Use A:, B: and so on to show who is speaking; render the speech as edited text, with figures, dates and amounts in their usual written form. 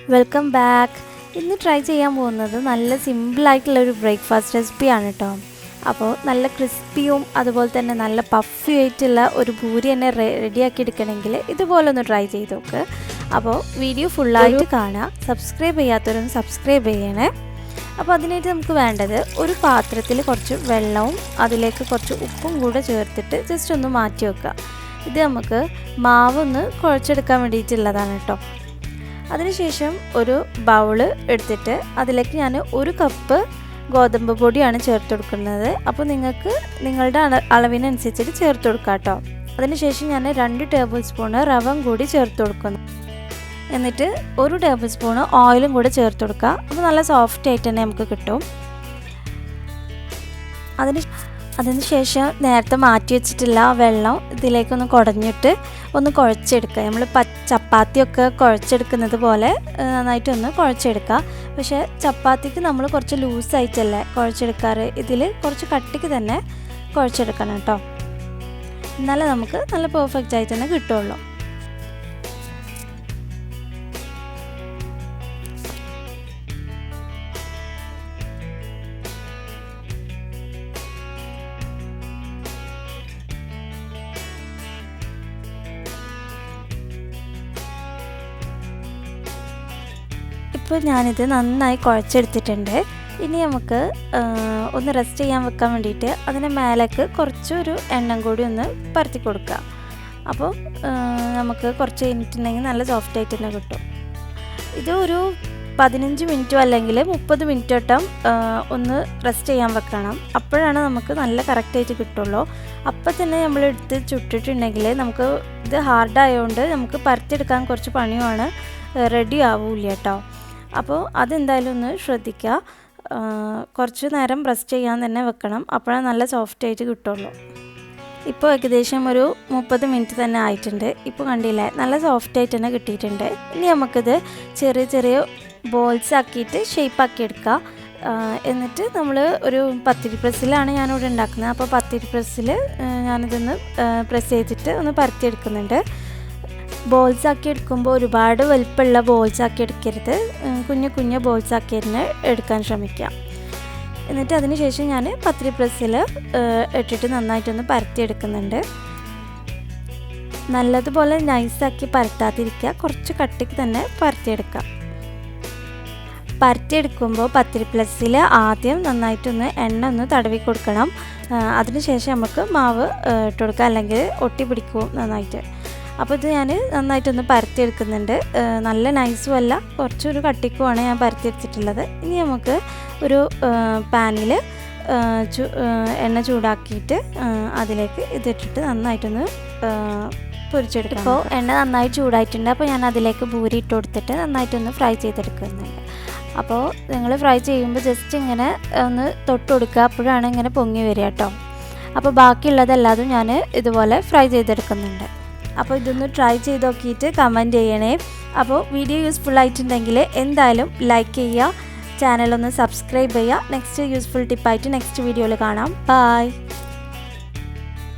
A: Welcome back. ഇന്ന് try ചെയ്യാൻ പോകുന്നത് നല്ല സിമ്പിളായിട്ടുള്ളൊരു ബ്രേക്ക്ഫാസ്റ്റ് റെസിപ്പിയാണ് കേട്ടോ. അപ്പോൾ നല്ല ക്രിസ്പിയും അതുപോലെ തന്നെ നല്ല പഫി ആയിട്ടുള്ള ഒരു പൂരി തന്നെ റെഡിയാക്കി എടുക്കണമെങ്കിൽ ഇതുപോലൊന്ന് ട്രൈ ചെയ്ത് നോക്ക്. അപ്പോൾ വീഡിയോ ഫുള്ളായിട്ട് കാണുക. സബ്സ്ക്രൈബ് ചെയ്യാത്തവരൊന്ന് സബ്സ്ക്രൈബ് ചെയ്യണേ. അപ്പോൾ അതിനായിട്ട് നമുക്ക് വേണ്ടത് ഒരു പാത്രത്തിൽ കുറച്ച് വെള്ളവും അതിലേക്ക് കുറച്ച് ഉപ്പും കൂടെ ചേർത്തിട്ട് ജസ്റ്റ് ഒന്ന് മാറ്റി വെക്കുക. ഇത് നമുക്ക് മാവൊന്ന് കുഴച്ചെടുക്കാൻ വേണ്ടിയിട്ടുള്ളതാണ് കേട്ടോ. അതിനുശേഷം ഒരു ബൗള് എടുത്തിട്ട് അതിലേക്ക് ഞാൻ 1 കപ്പ് ഗോതമ്പ് പൊടിയാണ് ചേർത്ത് കൊടുക്കുന്നത്. അപ്പോൾ നിങ്ങൾക്ക് നിങ്ങളുടെ അളവിനനുസരിച്ചിട്ട് ചേർത്ത് കൊടുക്കാം കേട്ടോ. അതിനുശേഷം ഞാൻ 2 ടേബിൾ സ്പൂണ് റവ കൂടി ചേർത്ത് കൊടുക്കുന്നു. എന്നിട്ട് 1 ടേബിൾ സ്പൂണ് ഓയിലും കൂടി ചേർത്ത് കൊടുക്കുക. അപ്പോൾ നല്ല സോഫ്റ്റ് ആയിട്ട് തന്നെ നമുക്ക് കിട്ടും. അതിനുശേഷം നേരത്തെ മാറ്റി വെച്ചിട്ടുള്ള വെള്ളം ഇതിലേക്കൊന്ന് കുടഞ്ഞിട്ട് ഒന്ന് കുഴച്ചെടുക്കുക. നമ്മൾ ചപ്പാത്തിയൊക്കെ കുഴച്ചെടുക്കുന്നത് പോലെ നന്നായിട്ടൊന്ന് കുഴച്ചെടുക്കുക. പക്ഷേ ചപ്പാത്തിക്ക് നമ്മൾ കുറച്ച് ലൂസായിട്ടല്ലേ കുഴച്ചെടുക്കാറ്, ഇതിൽ കുറച്ച് കട്ടിക്ക് തന്നെ കുഴച്ചെടുക്കണം കേട്ടോ. എന്നാലേ നമുക്ക് നല്ല പെർഫെക്റ്റ് ആയിട്ട് തന്നെ കിട്ടുള്ളൂ. ഇപ്പോൾ ഞാനിത് നന്നായി കുഴച്ചെടുത്തിട്ടുണ്ട്. ഇനി നമുക്ക് ഒന്ന് റെസ്റ്റ് ചെയ്യാൻ വെക്കാൻ വേണ്ടിയിട്ട് അതിന് മേലേക്ക് കുറച്ചൊരു എണ്ണ കൂടി ഒന്ന് പരത്തി കൊടുക്കുക. അപ്പോൾ നമുക്ക് കുറച്ച് കഴിഞ്ഞിട്ടുണ്ടെങ്കിൽ നല്ല സോഫ്റ്റ് ആയിട്ട് തന്നെ കിട്ടും. ഇത് ഒരു 15 മിനിറ്റോ അല്ലെങ്കിൽ 30 മിനിറ്റ് വട്ടം ഒന്ന് റെസ്റ്റ് ചെയ്യാൻ വെക്കണം. അപ്പോഴാണ് നമുക്ക് നല്ല കറക്റ്റായിട്ട് കിട്ടുള്ളൂ. അപ്പം തന്നെ നമ്മൾ എടുത്ത് ചുട്ടിട്ടുണ്ടെങ്കിൽ നമുക്ക് ഇത് ഹാർഡായതുകൊണ്ട് നമുക്ക് പരത്തിയെടുക്കാൻ കുറച്ച് പണിയുമാണ്, റെഡി ആവില്ല കേട്ടോ. അപ്പോൾ അതെന്തായാലും ഒന്ന് ശ്രദ്ധിക്കുക. കുറച്ച് നേരം റെസ്റ്റ് ചെയ്യാൻ തന്നെ വെക്കണം, അപ്പോഴാണ് നല്ല സോഫ്റ്റ് ആയിട്ട് കിട്ടുള്ളൂ. ഇപ്പോൾ ഏകദേശം ഒരു 30 മിനിറ്റ് തന്നെ ആയിട്ടുണ്ട്. ഇപ്പോൾ കണ്ടില്ലേ, നല്ല സോഫ്റ്റ് ആയിട്ട് തന്നെ കിട്ടിയിട്ടുണ്ട്. ഇനി നമുക്കിത് ചെറിയ ചെറിയ ബോൾസ് ആക്കിയിട്ട് ഷേപ്പാക്കി എടുക്കുക. എന്നിട്ട് നമ്മൾ ഒരു പത്തിരി പ്രസ്സിലാണ് ഞാനിവിടെ ഉണ്ടാക്കുന്നത്. അപ്പോൾ പത്തിരി പ്രസ്സിൽ ഞാനിതൊന്ന് പ്രസ് ചെയ്തിട്ട് ഒന്ന് പരത്തിയെടുക്കുന്നുണ്ട്. ബോൾസ് ആക്കി എടുക്കുമ്പോൾ ഒരുപാട് വലിപ്പമുള്ള ബോൾസ് ആക്കി എടുക്കരുത്, കുഞ്ഞു കുഞ്ഞു ബോൾസ് ആക്കി തന്നെ എടുക്കാൻ ശ്രമിക്കാം. എന്നിട്ട് അതിന് ശേഷം ഞാൻ പത്തിരി പ്രസ്സിൽ ഇട്ടിട്ട് നന്നായിട്ടൊന്ന് പരത്തിയെടുക്കുന്നുണ്ട്. നല്ലതുപോലെ നൈസാക്കി പരത്താതിരിക്കുക, കുറച്ച് കട്ടിക്ക് തന്നെ പരത്തിയെടുക്കാം. പരത്തിയെടുക്കുമ്പോൾ പത്തിരി പ്രസ്സിൽ ആദ്യം നന്നായിട്ടൊന്ന് എണ്ണ ഒന്ന് തടവി കൊടുക്കണം. അതിനുശേഷം നമുക്ക് മാവ് ഇട്ട് കൊടുക്കാം, അല്ലെങ്കിൽ ഒട്ടി പിടിക്കും നന്നായിട്ട്. അപ്പോൾ ഇത് ഞാൻ നന്നായിട്ടൊന്ന് പരത്തിയെടുക്കുന്നുണ്ട്. നല്ല നൈസും അല്ല, കുറച്ചൊരു കട്ടിക്കുമാണ് ഞാൻ പരത്തിയെടുത്തിട്ടുള്ളത്. ഇനി നമുക്ക് ഒരു പാനിൽ എണ്ണ ചൂടാക്കിയിട്ട് അതിലേക്ക് ഇതിട്ടിട്ട് നന്നായിട്ടൊന്ന് പൊരിച്ചെടുക്കും. ഇപ്പോൾ എണ്ണ നന്നായി ചൂടായിട്ടുണ്ട്. അപ്പോൾ ഞാൻ അതിലേക്ക് പൂരി ഇട്ട് കൊടുത്തിട്ട് നന്നായിട്ടൊന്ന് ഫ്രൈ ചെയ്തെടുക്കുന്നുണ്ട്. അപ്പോൾ നിങ്ങൾ ഫ്രൈ ചെയ്യുമ്പോൾ ജസ്റ്റ് ഇങ്ങനെ ഒന്ന് തൊട്ട് കൊടുക്കുക, അപ്പോഴാണ് ഇങ്ങനെ പൊങ്ങി വരിക കേട്ടോ. അപ്പോൾ ബാക്കിയുള്ളതെല്ലാതും ഞാൻ ഇതുപോലെ ഫ്രൈ ചെയ്തെടുക്കുന്നുണ്ട്. അപ്പോൾ ഇതൊന്ന് ട്രൈ ചെയ്ത് നോക്കിയിട്ട് കമൻറ്റ് ചെയ്യണേ. അപ്പോൾ വീഡിയോ യൂസ്ഫുൾ ആയിട്ടുണ്ടെങ്കിൽ എന്തായാലും ലൈക്ക് ചെയ്യുക, ചാനലൊന്ന് സബ്സ്ക്രൈബ് ചെയ്യുക. നെക്സ്റ്റ് യൂസ്ഫുൾ ടിപ്പായിട്ട് നെക്സ്റ്റ് വീഡിയോയിൽ കാണാം. ബൈ.